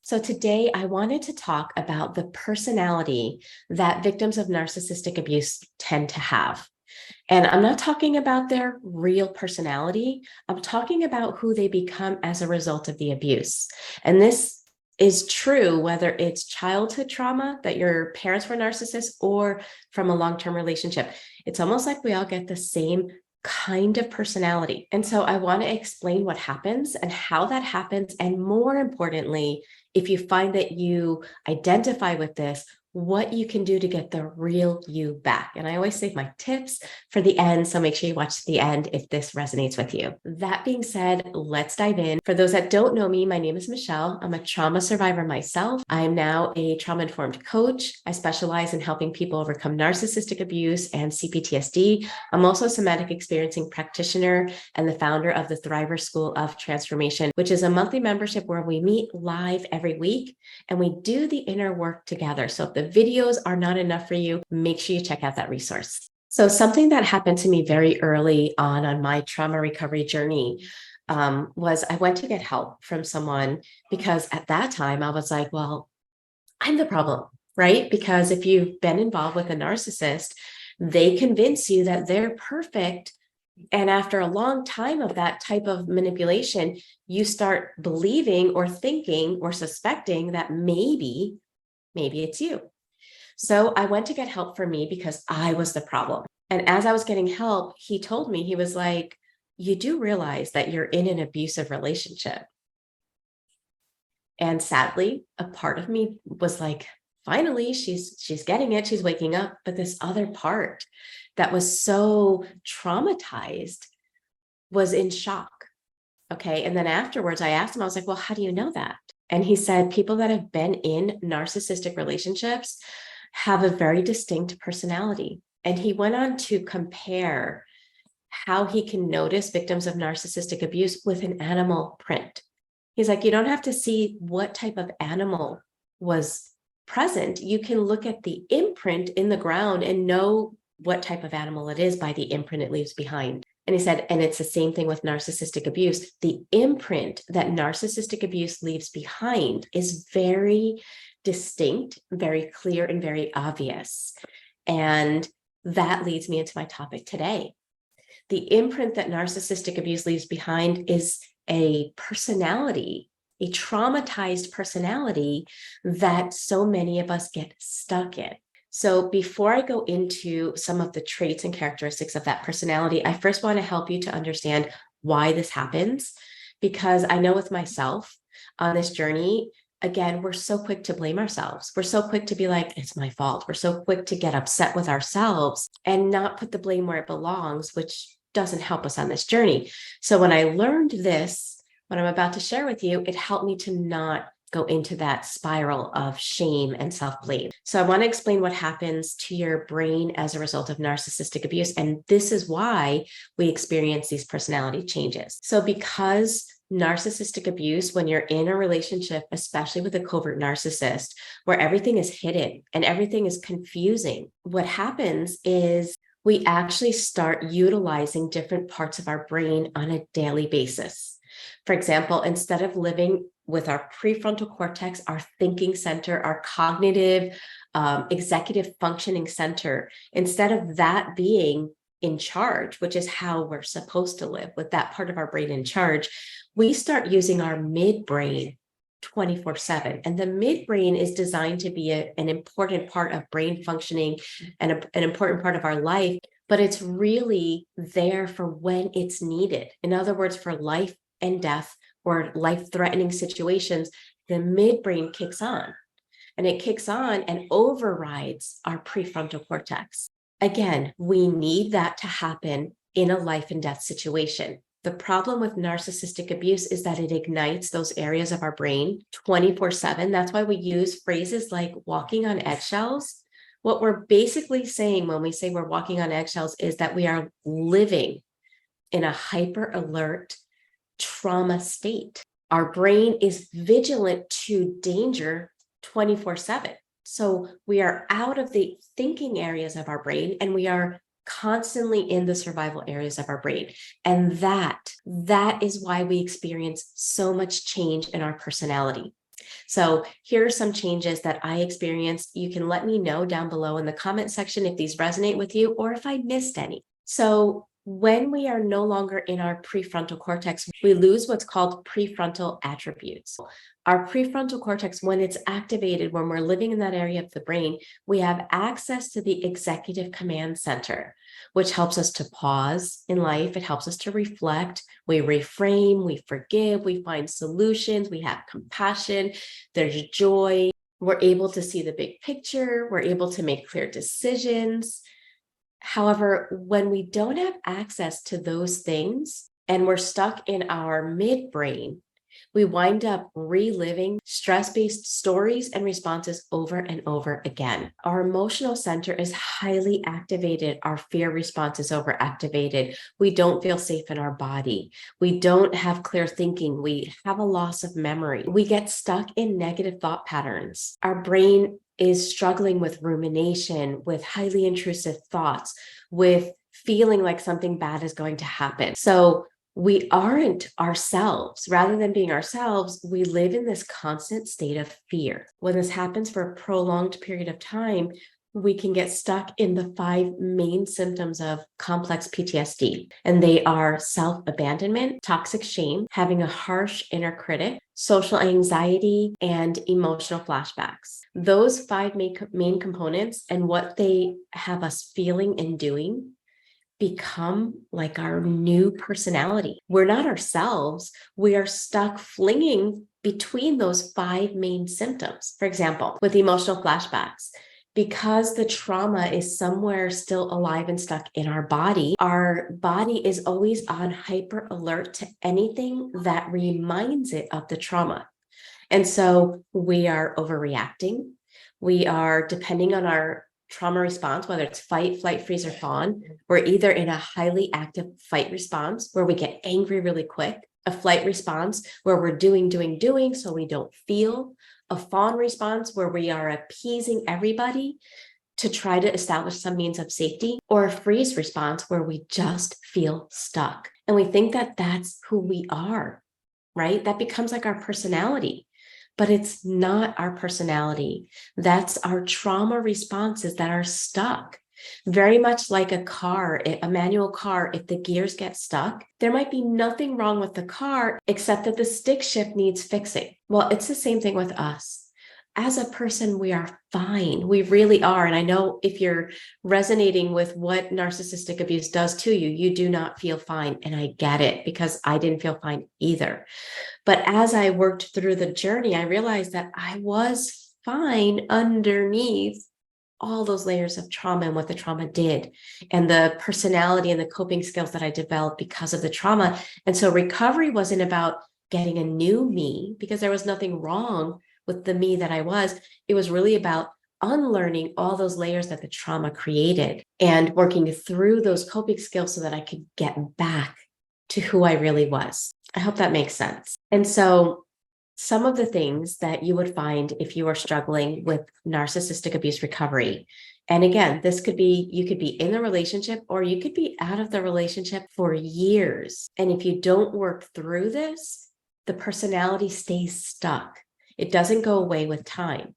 So today I wanted to talk about the personality that victims of narcissistic abuse tend to have. And I'm not talking about their real personality. I'm talking about who they become as a result of the abuse. And this is true whether it's childhood trauma that your parents were narcissists or from a long-term relationship. It's almost like we all get the same kind of personality. And so I want to explain what happens and how that happens. And more importantly, if you find that you identify with this, what you can do to get the real you back. And I always save my tips for the end, so make sure you watch to the end if this resonates with you. That being said, let's dive in. For those that don't know me, my name is Michele. I'm a trauma survivor myself. I am now a trauma-informed coach. I specialize in helping people overcome narcissistic abuse and CPTSD. I'm also a somatic experiencing practitioner and the founder of the Thriver School of Transformation, which is a monthly membership where we meet live every week and we do the inner work together. So if the videos are not enough for you, make sure you check out that resource. So something that happened to me very early on my trauma recovery journey was I went to get help from someone because at that time I was like, well, I'm the problem, right? Because if you've been involved with a narcissist, they convince you that they're perfect. And after a long time of that type of manipulation, you start believing or thinking or suspecting that maybe it's you. So I went to get help for me because I was the problem. And as I was getting help, he told me, he was like, you do realize that you're in an abusive relationship. And sadly, a part of me was like, finally, she's getting it. She's waking up. But this other part that was so traumatized was in shock. Okay. And then afterwards, I asked him, I was like, well, how do you know that? And he said, people that have been in narcissistic relationships have a very distinct personality. And he went on to compare how he can notice victims of narcissistic abuse with an animal print. He's like, you don't have to see what type of animal was present. You can look at the imprint in the ground and know what type of animal it is by the imprint it leaves behind. And he said, and it's the same thing with narcissistic abuse. The imprint that narcissistic abuse leaves behind is very distinct, very clear, and very obvious. And that leads me into my topic today. The imprint that narcissistic abuse leaves behind is a personality, a traumatized personality that so many of us get stuck in. So before I go into some of the traits and characteristics of that personality, I first want to help you to understand why this happens, because I know with myself on this journey, again, we're so quick to blame ourselves. We're so quick to be like, it's my fault. We're so quick to get upset with ourselves and not put the blame where it belongs, which doesn't help us on this journey. So when I learned this, what I'm about to share with you, it helped me to not go into that spiral of shame and self-blame. So I want to explain what happens to your brain as a result of narcissistic abuse. And this is why we experience these personality changes. So because narcissistic abuse, when you're in a relationship, especially with a covert narcissist, where everything is hidden and everything is confusing, what happens is we actually start utilizing different parts of our brain on a daily basis. For example, instead of living with our prefrontal cortex, our thinking center, our cognitive, executive functioning center, instead of that being in charge, which is how we're supposed to live, with that part of our brain in charge, we start using our midbrain 24/7. And the midbrain is designed to be an important part of brain functioning and an important part of our life, but it's really there for when it's needed. In other words, for life and death or life-threatening situations, the midbrain kicks on. And it kicks on and overrides our prefrontal cortex. Again, we need that to happen in a life and death situation. The problem with narcissistic abuse is that it ignites those areas of our brain 24/7. That's why we use phrases like walking on eggshells. What we're basically saying when we say we're walking on eggshells is that we are living in a hyper alert trauma state. Our brain is vigilant to danger 24/7. So we are out of the thinking areas of our brain and we are constantly in the survival areas of our brain. And that is why we experience so much change in our personality. So here are some changes that I experienced. You can let me know down below in the comment section if these resonate with you or if I missed any. So when we are no longer in our prefrontal cortex, we lose what's called prefrontal attributes. Our prefrontal cortex, when it's activated, when we're living in that area of the brain, we have access to the executive command center, which helps us to pause in life. It helps us to reflect. We reframe, we forgive, we find solutions, we have compassion, there's joy. We're able to see the big picture. We're able to make clear decisions. However, when we don't have access to those things and we're stuck in our midbrain, we wind up reliving stress-based stories and responses over and over again. Our emotional center is highly activated. Our fear response is overactivated. We don't feel safe in our body. We don't have clear thinking. We have a loss of memory. We get stuck in negative thought patterns. Our brain is struggling with rumination, with highly intrusive thoughts, with feeling like something bad is going to happen. So we aren't ourselves. Rather than being ourselves, we live in this constant state of fear. When this happens for a prolonged period of time, we can get stuck in the 5 main symptoms of complex PTSD. And they are self-abandonment, toxic shame, having a harsh inner critic, social anxiety, and emotional flashbacks. Those 5 main components and what they have us feeling and doing become like our new personality. We're not ourselves. We are stuck flinging between those 5 main symptoms. For example, with emotional flashbacks, because the trauma is somewhere still alive and stuck in our body is always on hyper alert to anything that reminds it of the trauma. And so we are overreacting. We are depending on our trauma response, whether it's fight, flight, freeze, or fawn. We're either in a highly active fight response where we get angry really quick, a flight response where we're doing so we don't feel, a fawn response where we are appeasing everybody to try to establish some means of safety, or a freeze response where we just feel stuck. And we think that that's who we are, right? That becomes like our personality. But it's not our personality. That's our trauma responses that are stuck. Very much like a car, a manual car, if the gears get stuck, there might be nothing wrong with the car except that the stick shift needs fixing. Well, it's the same thing with us. As a person, we are fine. We really are. And I know if you're resonating with what narcissistic abuse does to you, you do not feel fine. And I get it because I didn't feel fine either. But as I worked through the journey, I realized that I was fine underneath all those layers of trauma and what the trauma did, and the personality and the coping skills that I developed because of the trauma. And so recovery wasn't about getting a new me, because there was nothing wrong with the me that I was. It was really about unlearning all those layers that the trauma created and working through those coping skills so that I could get back to who I really was. I hope that makes sense. And so some of the things that you would find if you are struggling with narcissistic abuse recovery, and again, this could be, you could be in the relationship or you could be out of the relationship for years. And if you don't work through this, the personality stays stuck. It doesn't go away with time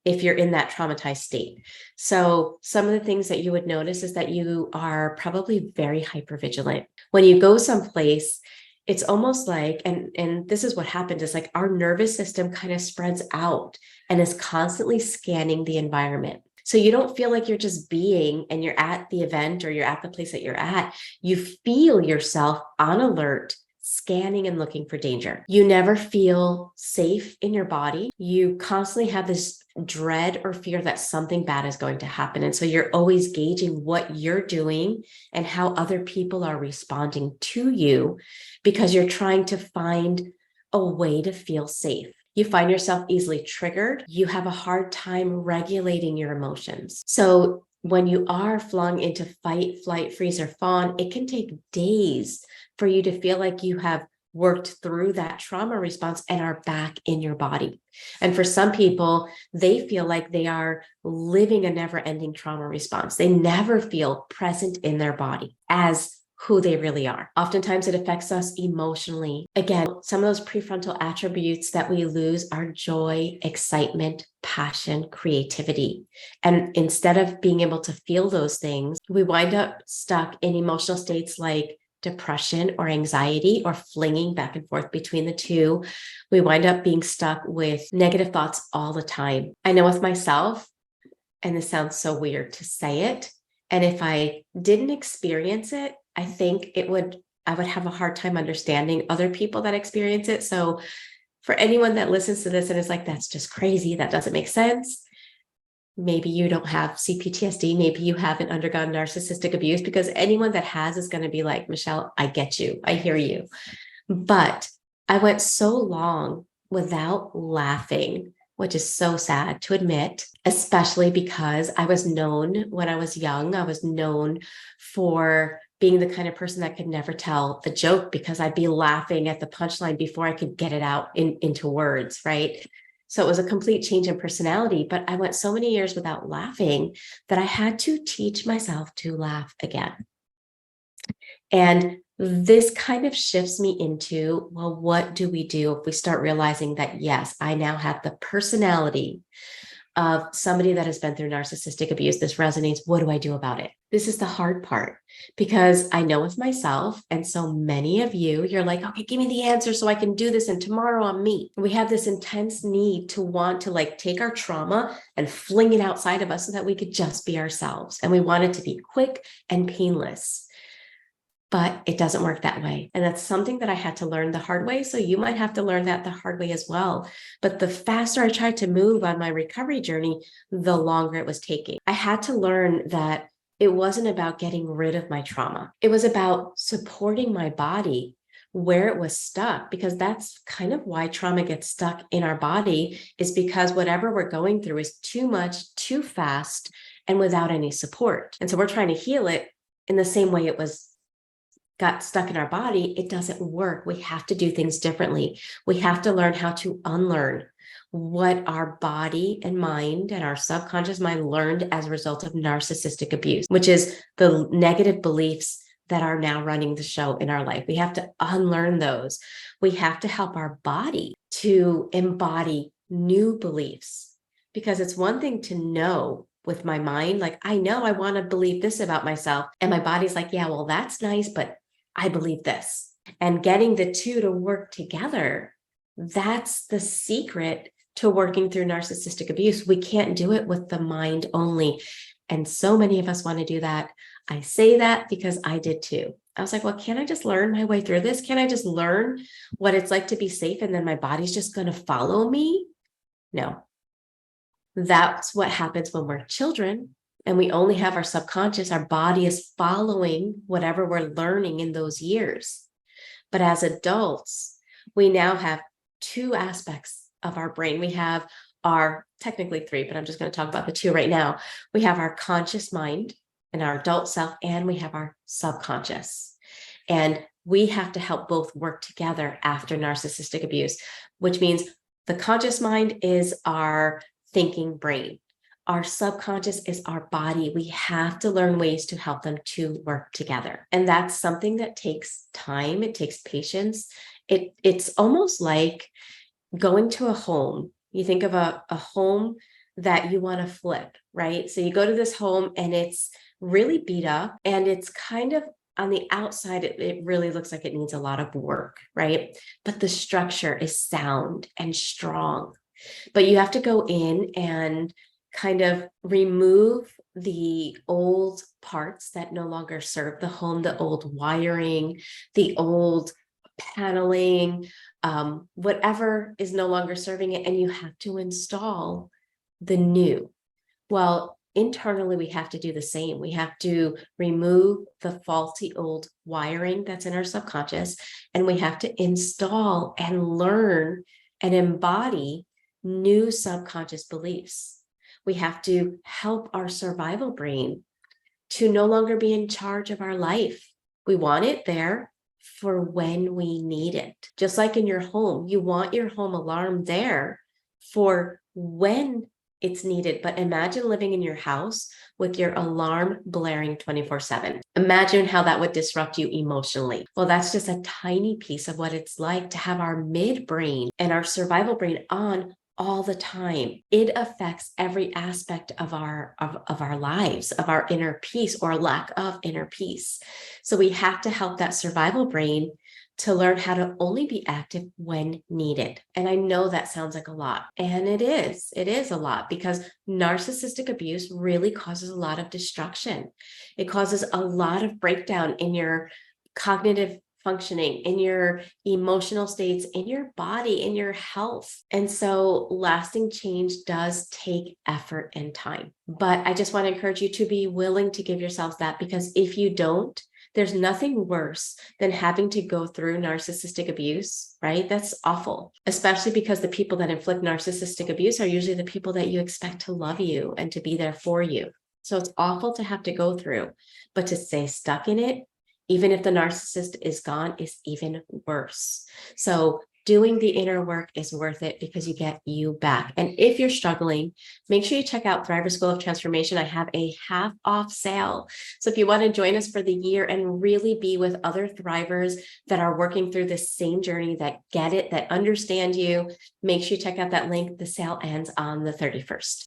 if you're in that traumatized state. So some of the things that you would notice is that you are probably very hypervigilant. When you go someplace, it's almost like, and this is what happens, is like our nervous system kind of spreads out and is constantly scanning the environment. So you don't feel like you're just being and you're at the event or you're at the place that you're at. You feel yourself on alert, scanning and looking for danger. You never feel safe in your body. You constantly have this dread or fear that something bad is going to happen. And so you're always gauging what you're doing and how other people are responding to you, because you're trying to find a way to feel safe. You find yourself easily triggered. You have a hard time regulating your emotions. So when you are flung into fight, flight, freeze, or fawn, it can take days for you to feel like you have worked through that trauma response and are back in your body. And for some people, they feel like they are living a never-ending trauma response. They never feel present in their body as who they really are. Oftentimes it affects us emotionally. Again, some of those prefrontal attributes that we lose are joy, excitement, passion, creativity. And instead of being able to feel those things, we wind up stuck in emotional states like depression or anxiety, or flinging back and forth between the two. We wind up being stuck with negative thoughts all the time. I know with myself, and this sounds so weird to say it, and if I didn't experience it, I think I would have a hard time understanding other people that experience it. So for anyone that listens to this and is like, that's just crazy, that doesn't make sense, maybe you don't have CPTSD, maybe you haven't undergone narcissistic abuse, because anyone that has is going to be like, Michele, I get you, I hear you. But I went so long without laughing, which is so sad to admit, especially because I was known when I was young. I was known for being the kind of person that could never tell a joke because I'd be laughing at the punchline before I could get it out into words, right? So it was a complete change in personality, but I went so many years without laughing that I had to teach myself to laugh again. And this kind of shifts me into, well, what do we do if we start realizing that, yes, I now have the personality of somebody that has been through narcissistic abuse? This resonates. What do I do about it? This is the hard part, because I know with myself, and so many of you, you're like, okay, give me the answer so I can do this, and tomorrow I'm me. We have this intense need to want to like take our trauma and fling it outside of us so that we could just be ourselves. And we want it to be quick and painless. But it doesn't work that way. And that's something that I had to learn the hard way. So you might have to learn that the hard way as well. But the faster I tried to move on my recovery journey, the longer it was taking. I had to learn that it wasn't about getting rid of my trauma. It was about supporting my body where it was stuck, because that's kind of why trauma gets stuck in our body, is because whatever we're going through is too much, too fast, and without any support. And so we're trying to heal it in the same way it got stuck in our body. It doesn't work. We have to do things differently. We have to learn how to unlearn what our body and mind and our subconscious mind learned as a result of narcissistic abuse, which is the negative beliefs that are now running the show in our life. We have to unlearn those. We have to help our body to embody new beliefs, because it's one thing to know with my mind, like, I know I want to believe this about myself. And my body's like, yeah, well, that's nice, but I believe this. And getting the two to work together, that's the secret to working through narcissistic abuse. We can't do it with the mind only. And so many of us want to do that. I say that because I did too. I was like, well, can't I just learn my way through this? Can I just learn what it's like to be safe, and then my body's just going to follow me? No. That's what happens when we're children and we only have our subconscious. Our body is following whatever we're learning in those years. But as adults, we now have two aspects of our brain. We have our, technically three, but I'm just going to talk about the two right now. We have our conscious mind and our adult self, and we have our subconscious. And we have to help both work together after narcissistic abuse, which means the conscious mind is our thinking brain. Our subconscious is our body. We have to learn ways to help them to work together. And that's something that takes time. It takes patience. It's almost like going to a home. You think of a home that you want to flip, right? So you go to this home and it's really beat up, and it's kind of on the outside, it really looks like it needs a lot of work, right? But the structure is sound and strong. But you have to go in and kind of remove the old parts that no longer serve the home, the old wiring, the old paneling, whatever is no longer serving it, and you have to install the new. Well, internally, we have to do the same. We have to remove the faulty old wiring that's in our subconscious, and we have to install and learn and embody new subconscious beliefs. We have to help our survival brain to no longer be in charge of our life. We want it there for when we need it. Just like in your home, you want your home alarm there for when It's needed. But imagine living in your house with your alarm blaring 24/7. Imagine how that would disrupt you emotionally. Well, that's just a tiny piece of what it's like to have our midbrain and our survival brain on all the time. It affects every aspect of our lives, of our inner peace or lack of inner peace. So we have to help that survival brain to learn how to only be active when needed. And I know that sounds like a lot, and it is a lot, because narcissistic abuse really causes a lot of destruction. It causes a lot of breakdown in your cognitive functioning, in your emotional states, in your body, in your health. And so lasting change does take effort and time. But I just want to encourage you to be willing to give yourselves that, because if you don't, there's nothing worse than having to go through narcissistic abuse, right? That's awful, especially because the people that inflict narcissistic abuse are usually the people that you expect to love you and to be there for you. So it's awful to have to go through, but to stay stuck in it, even if the narcissist is gone, is even worse. So doing the inner work is worth it, because you get you back. And if you're struggling, make sure you check out Thriver School of Transformation. I have a half off sale. So if you want to join us for the year and really be with other Thrivers that are working through the same journey, that get it, that understand you, make sure you check out that link. The sale ends on the 31st.